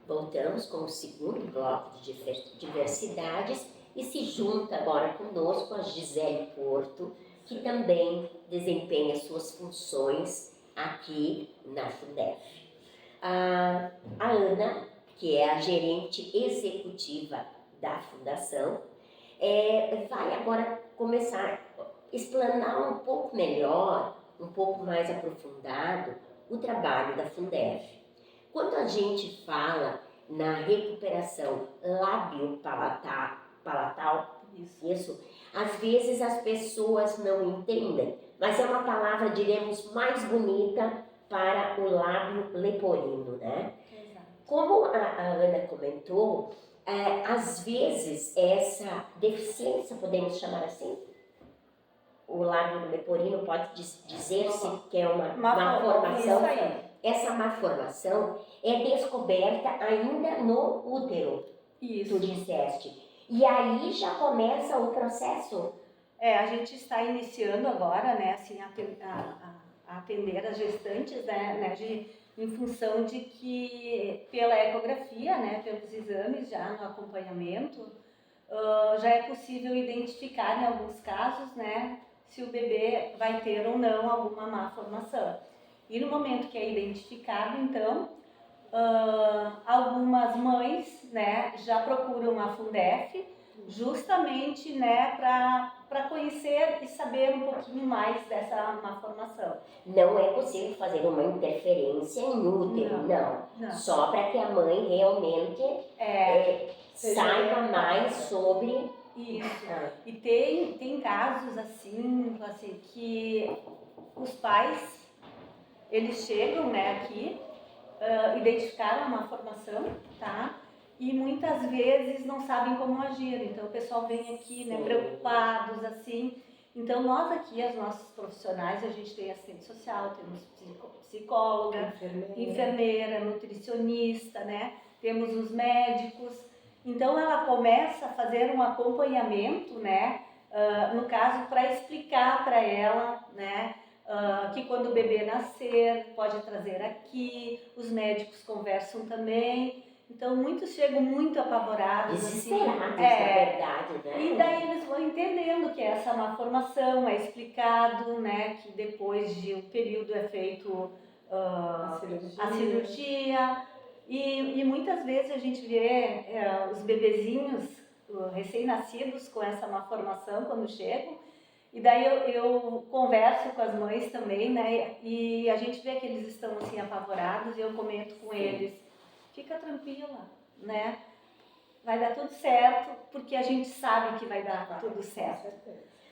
Voltamos com o segundo bloco de diversidades e se junta agora conosco a Gisele Porto, que também desempenha suas funções aqui na Fundef. A Ana, que é a gerente executiva da Fundação, vai agora começar a explanar um pouco melhor, um pouco mais aprofundado, o trabalho da Fundef. Quando a gente fala na recuperação lábio-palatal, isso, às vezes as pessoas não entendem, mas é uma palavra, diremos, mais bonita para o lábio leporino, né? Exato. Como a Ana comentou, às vezes essa deficiência, podemos chamar assim, o lábio leporino pode dizer-se que é uma malformação. Essa malformação é descoberta ainda no útero, tu disseste. E aí já começa o processo. A gente está iniciando agora, né, assim, a atender as gestantes, né, em função de que pela ecografia, né, pelos exames já no acompanhamento, já é possível identificar em alguns casos, né, se o bebê vai ter ou não alguma malformação. E no momento que é identificado, então, algumas mães, né, já procuram a Fundef justamente, né, para conhecer e saber um pouquinho mais dessa malformação. Não é possível fazer uma interferência em útero, não. Só para que a mãe realmente saiba mais sobre isso. E tem casos assim que os pais, eles chegam, né, aqui, identificaram uma malformação, tá? E muitas vezes não sabem como agir, então o pessoal vem aqui, né, preocupados, assim. Então nós aqui, as nossas profissionais, a gente tem assistente social, temos psicóloga, enfermeira, nutricionista, né? Temos os médicos. Então ela começa a fazer um acompanhamento, né? No caso, para explicar para ela, né? Que quando o bebê nascer, pode trazer aqui, os médicos conversam também. Então, muitos chegam muito apavorados. Desesperados, na verdade, né? E daí eles vão entendendo que essa é uma formação, é explicado, né, que depois de um período é feito a cirurgia. E muitas vezes a gente vê os bebezinhos recém-nascidos com essa malformação quando chegam. E daí eu converso com as mães também, né? E a gente vê que eles estão assim apavorados e eu comento com eles, fica tranquila, né? Vai dar tudo certo, porque a gente sabe que vai dar tudo certo.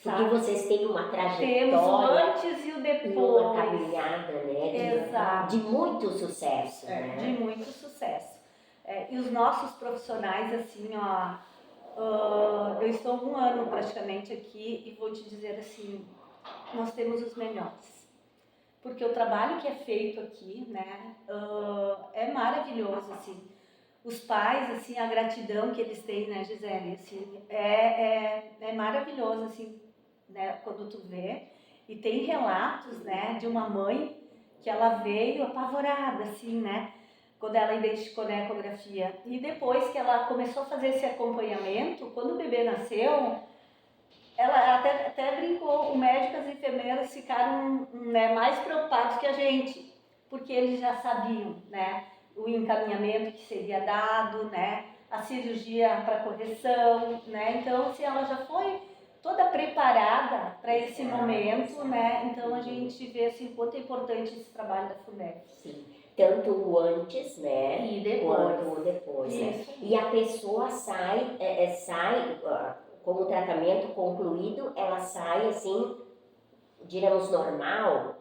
Porque vocês têm uma trajetória. Temos o antes e o depois. E uma caminhada, né? Exato. De muito sucesso, né? De muito sucesso. E os nossos profissionais, assim, ó, eu estou 1 ano praticamente aqui e vou te dizer assim, nós temos os melhores. Porque o trabalho que é feito aqui, né, é maravilhoso, assim. Os pais, assim, a gratidão que eles têm, né, Gisele, assim, é maravilhoso, assim, né, quando tu vê. E tem relatos, né, de uma mãe que ela veio apavorada, assim, né, quando ela identificou na ecografia. E depois que ela começou a fazer esse acompanhamento, quando o bebê nasceu, ela até brincou, o médico e as enfermeiras ficaram, né, mais preocupados que a gente, porque eles já sabiam, né, o encaminhamento que seria dado, né, a cirurgia para correção, né, então assim, ela já foi toda preparada para esse momento, né, então a gente vê assim, quanto é importante esse trabalho da Fundef. Sim. Tanto o antes, né, e depois. quanto o depois, né? E a pessoa sai com o tratamento concluído, ela sai assim, diremos, normal.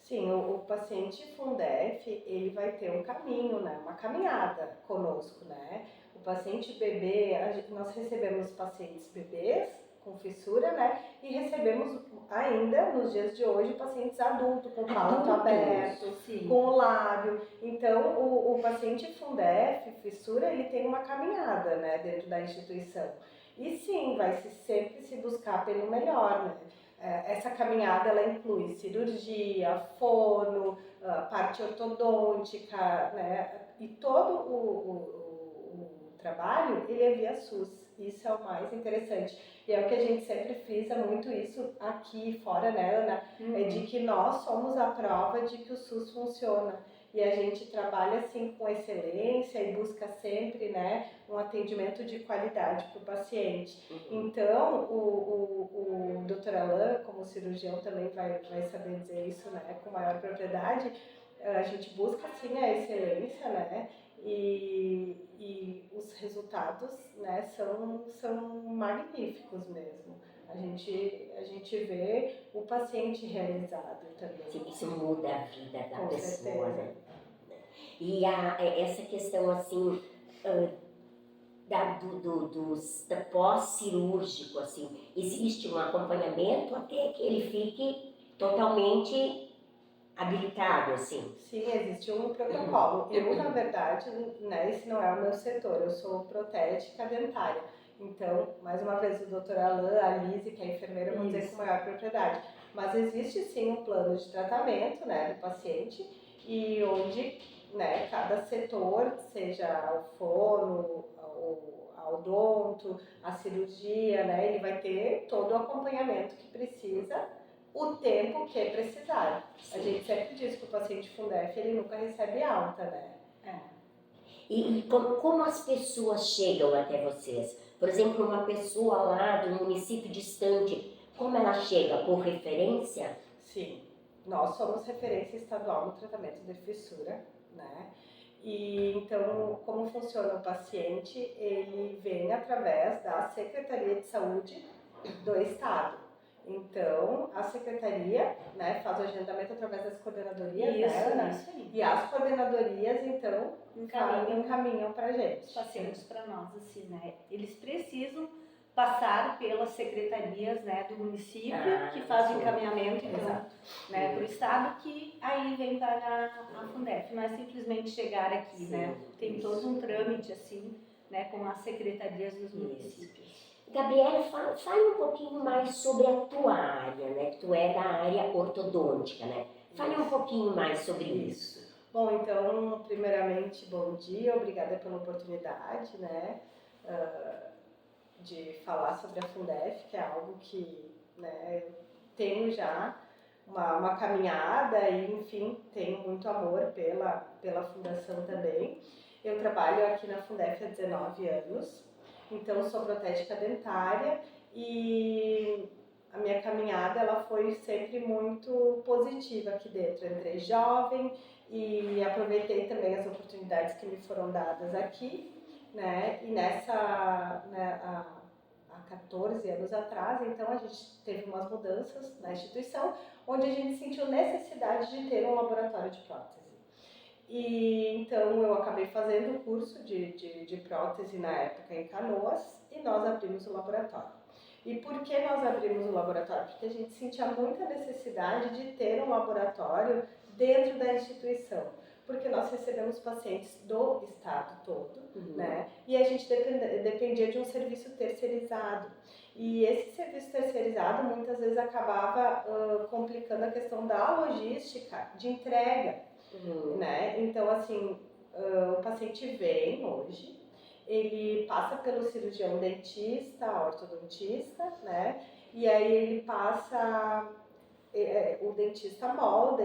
Sim, o paciente Fundef, ele vai ter um caminho, né, uma caminhada conosco, né? O paciente bebê, nós recebemos pacientes bebês com fissura, né? E recebemos ainda, nos dias de hoje, pacientes adultos, com palato aberto, sim, com o lábio. Então, o paciente Fundef, fissura, ele tem uma caminhada, né, dentro da instituição. E sim, vai sempre se buscar pelo melhor, né? Essa caminhada, ela inclui cirurgia, fono, parte ortodôntica, né? E todo o trabalho, ele é via SUS. Isso é o mais interessante. E é o que a gente sempre frisa muito isso aqui fora, né, Ana? É de que nós somos a prova de que o SUS funciona. E a gente trabalha assim com excelência e busca sempre, né, um atendimento de qualidade para o paciente. Então, o Dr. Alain, como cirurgião, também vai saber dizer isso, né, com maior propriedade. A gente busca sim a excelência, né, e os resultados, né, são magníficos mesmo. A gente vê o paciente realizado também. Isso muda a vida da Com pessoa, certeza. né? E essa questão assim da pós-cirúrgico, assim, existe um acompanhamento até que ele fique totalmente habilitado, assim? Sim, existe um protocolo. Eu, na verdade, né, esse não é o meu setor, eu sou protética dentária. Então, mais uma vez, o Dr. Alain, a Lise, que é enfermeira, vão dizer com maior propriedade. Mas existe sim um plano de tratamento, né, do paciente, e onde, né, cada setor, seja o fono, a odonto, a cirurgia, né, ele vai ter todo o acompanhamento que precisa, o tempo que precisar. A gente sempre diz que o paciente Fundef, ele nunca recebe alta, né? E como as pessoas chegam até vocês? Por exemplo, uma pessoa lá do município distante, como ela chega? Por referência? Sim, nós somos referência estadual no tratamento de fissura, né? E então, como funciona o paciente? Ele vem através da Secretaria de Saúde do Estado. Então, a secretaria, né, faz o agendamento através das coordenadorias, né, Ana? Isso aí. E as coordenadorias, então, encaminham para a gente. Os pacientes para nós, assim, né? Eles precisam passar pelas secretarias, né, do município, que fazem encaminhamento, então, né, para o estado, que aí vem para a Fundef. Não é simplesmente chegar aqui, né? Tem todo um trâmite, assim, né, com as secretarias dos municípios. Gabriela, fale um pouquinho mais sobre a tua área, né? Tu é da área ortodôntica, né? Fale um pouquinho mais sobre isso. Bom, então, primeiramente, bom dia, obrigada pela oportunidade, né, de falar sobre a Fundef, que é algo que, né, eu tenho já uma caminhada e, enfim, tenho muito amor pela fundação também. Eu trabalho aqui na Fundef há 19 anos, então sou protética dentária e a minha caminhada ela foi sempre muito positiva aqui dentro. Eu entrei jovem e aproveitei também as oportunidades que me foram dadas aqui, né? E nessa, né, há 14 anos atrás, então a gente teve umas mudanças na instituição, onde a gente sentiu necessidade de ter um laboratório de prótese. E então eu acabei fazendo o curso de prótese na época em Canoas e nós abrimos o laboratório. E por que nós abrimos o laboratório? Porque a gente sentia muita necessidade de ter um laboratório dentro da instituição, porque nós recebemos pacientes do estado todo, né? E a gente dependia de um serviço terceirizado. E esse serviço terceirizado muitas vezes acabava complicando a questão da logística de entrega. Né? Então, assim, o paciente vem hoje, ele passa pelo cirurgião dentista, ortodontista, né? E aí ele passa, o dentista molda,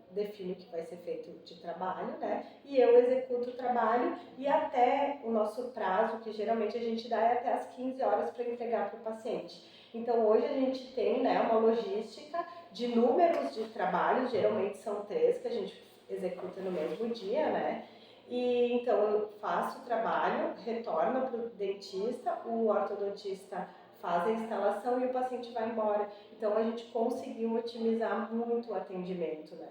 define o que vai ser feito de trabalho, né? E eu executo o trabalho e até o nosso prazo, que geralmente a gente dá, é até as 15 horas para entregar para o paciente. Então, hoje a gente tem, né, uma logística de números de trabalhos, geralmente são 3 que a gente executa no mesmo dia, né? E então eu faço o trabalho, retorno para o dentista, o ortodontista faz a instalação e o paciente vai embora. Então a gente conseguiu otimizar muito o atendimento, né?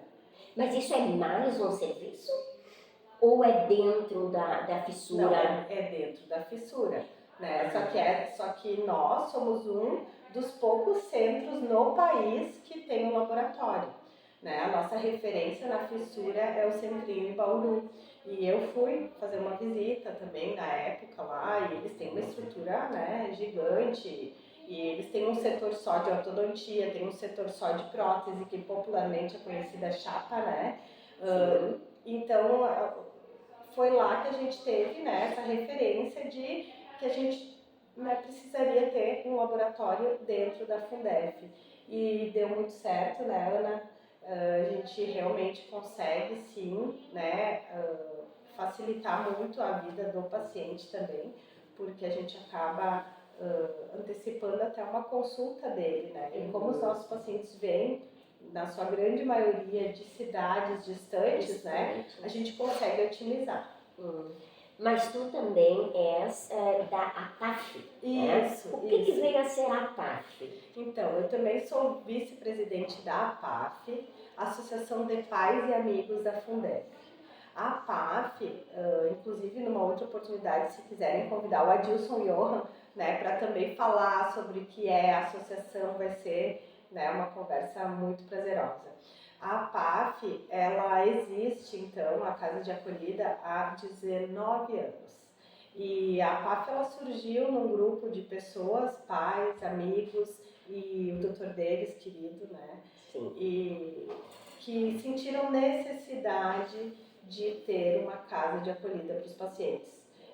Mas isso é mais um serviço? Ou é dentro da fissura? Não, é dentro da fissura, né? Só que nós somos um dos poucos centros no país que tem um laboratório, né? A nossa referência na fissura é o Centrinho em Bauru. E eu fui fazer uma visita também na época lá, e eles têm uma estrutura, né, gigante. E eles têm um setor só de ortodontia, tem um setor só de prótese, que popularmente é conhecida chapa, né? Então, foi lá que a gente teve, né, essa referência de que a gente, né, precisaria ter um laboratório dentro da Fundef. E deu muito certo, né, Ana? A gente realmente consegue, sim, né, facilitar muito a vida do paciente também, porque a gente acaba antecipando até uma consulta dele, né? E como os nossos pacientes vêm, na sua grande maioria, de cidades distantes, né? A gente consegue otimizar. Mas tu também és da APAF, né? Isso, O que vem a ser a APAF? Então, eu também sou vice-presidente da APAF, Associação de Pais e Amigos da Fundef. A APAF, inclusive numa outra oportunidade, se quiserem convidar o Adilson Johan, né, para também falar sobre o que é a associação, vai ser, né, uma conversa muito prazerosa. A APAF, ela existe, então, a Casa de Acolhida, há 19 anos. E a APAF, ela surgiu num grupo de pessoas, pais, amigos e o Dr. Davis, querido, né? Sim. E que sentiram necessidade de ter uma casa de acolhida para os pacientes.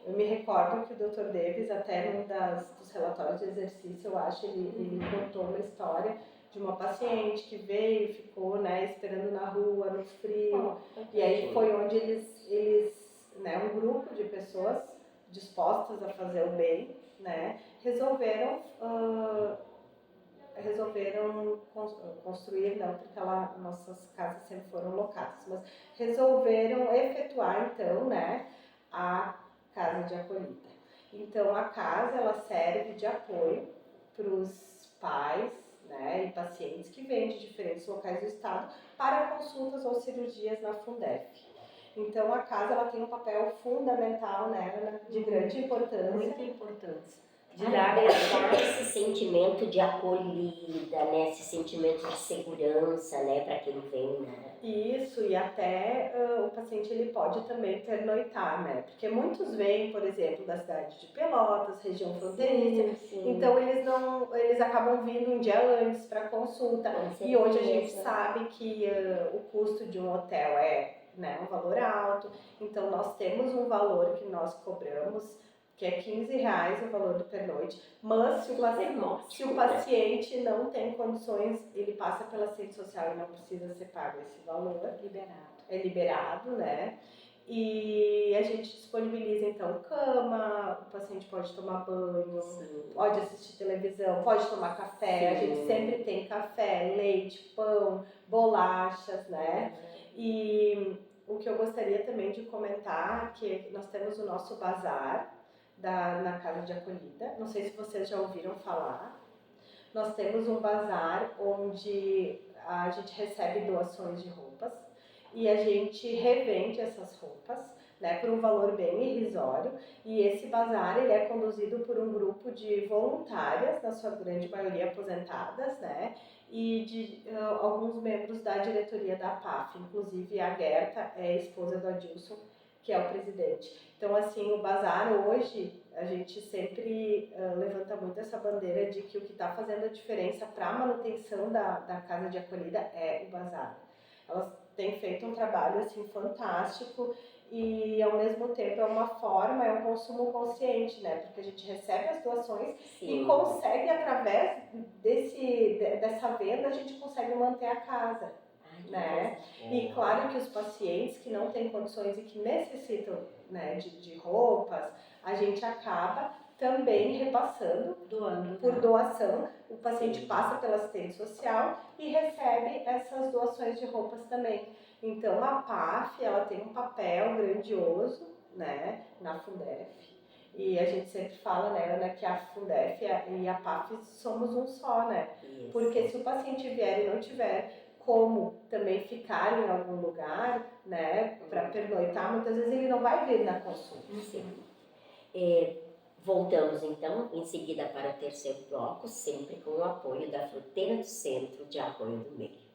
Eu me recordo que o Dr. Davis, até num dos relatórios de exercício, eu acho, ele contou uma história de uma paciente que veio e ficou, né, esperando na rua, no frio. E aí foi onde eles, né, um grupo de pessoas dispostas a fazer o bem, né, resolveram construir, não, porque nossas casas sempre foram locadas, mas resolveram efetuar, então, né, a casa de acolhida. Então, a casa, ela serve de apoio para os pais, né, e pacientes que vêm de diferentes locais do estado para consultas ou cirurgias na Fundef. Então, a casa, ela tem um papel fundamental, né, Ana, de grande importância. Muita importância. De dar esse sentimento de acolhida, né? Esse sentimento de segurança, né? Para quem vem, né? Isso, e até o paciente ele pode também pernoitar, né? Porque muitos vêm, por exemplo, da cidade de Pelotas, região fronteiriça, então eles acabam vindo um dia antes para consulta. E hoje a gente sabe que o custo de um hotel é, né, um valor alto, então nós temos um valor que nós cobramos, que é R$15 o valor do pernoite, mas se o paciente não tem condições, ele passa pela assistente social e não precisa ser pago esse valor. É liberado, né? E a gente disponibiliza então cama, o paciente pode tomar banho, pode assistir televisão, pode tomar café. A gente sempre tem café, leite, pão, bolachas, né? E o que eu gostaria também de comentar é que nós temos o nosso bazar na casa de acolhida. Não sei se vocês já ouviram falar. Nós temos um bazar onde a gente recebe doações de roupas e a gente revende essas roupas, né, por um valor bem irrisório. E esse bazar ele é conduzido por um grupo de voluntárias, na sua grande maioria aposentadas, né, e de alguns membros da diretoria da PAF, inclusive a Gerta é a esposa do Adilson, que é o presidente. Então, assim, o bazar hoje, a gente sempre levanta muito essa bandeira de que o que está fazendo a diferença para a manutenção da casa de acolhida é o bazar. Elas têm feito um trabalho, assim, fantástico e, ao mesmo tempo, é uma forma, é um consumo consciente, né? Porque a gente recebe as doações e consegue, através dessa venda, a gente consegue manter a casa. Né? E claro que os pacientes que não têm condições e que necessitam, né, de roupas, a gente acaba também repassando, doando por doação. O paciente passa pela assistente social e recebe essas doações de roupas também. Então a PAF, ela tem um papel grandioso, né, na Fundef. E a gente sempre fala, né, Ana, que a Fundef e a PAF somos um só, né? Isso. Porque se o paciente vier e não tiver como também ficar em algum lugar, né, para pernoitar, muitas vezes ele não vai vir na consulta. Sim. Voltamos então em seguida para o terceiro bloco, sempre com o apoio da Fruteira do Centro de Arroio do Meio.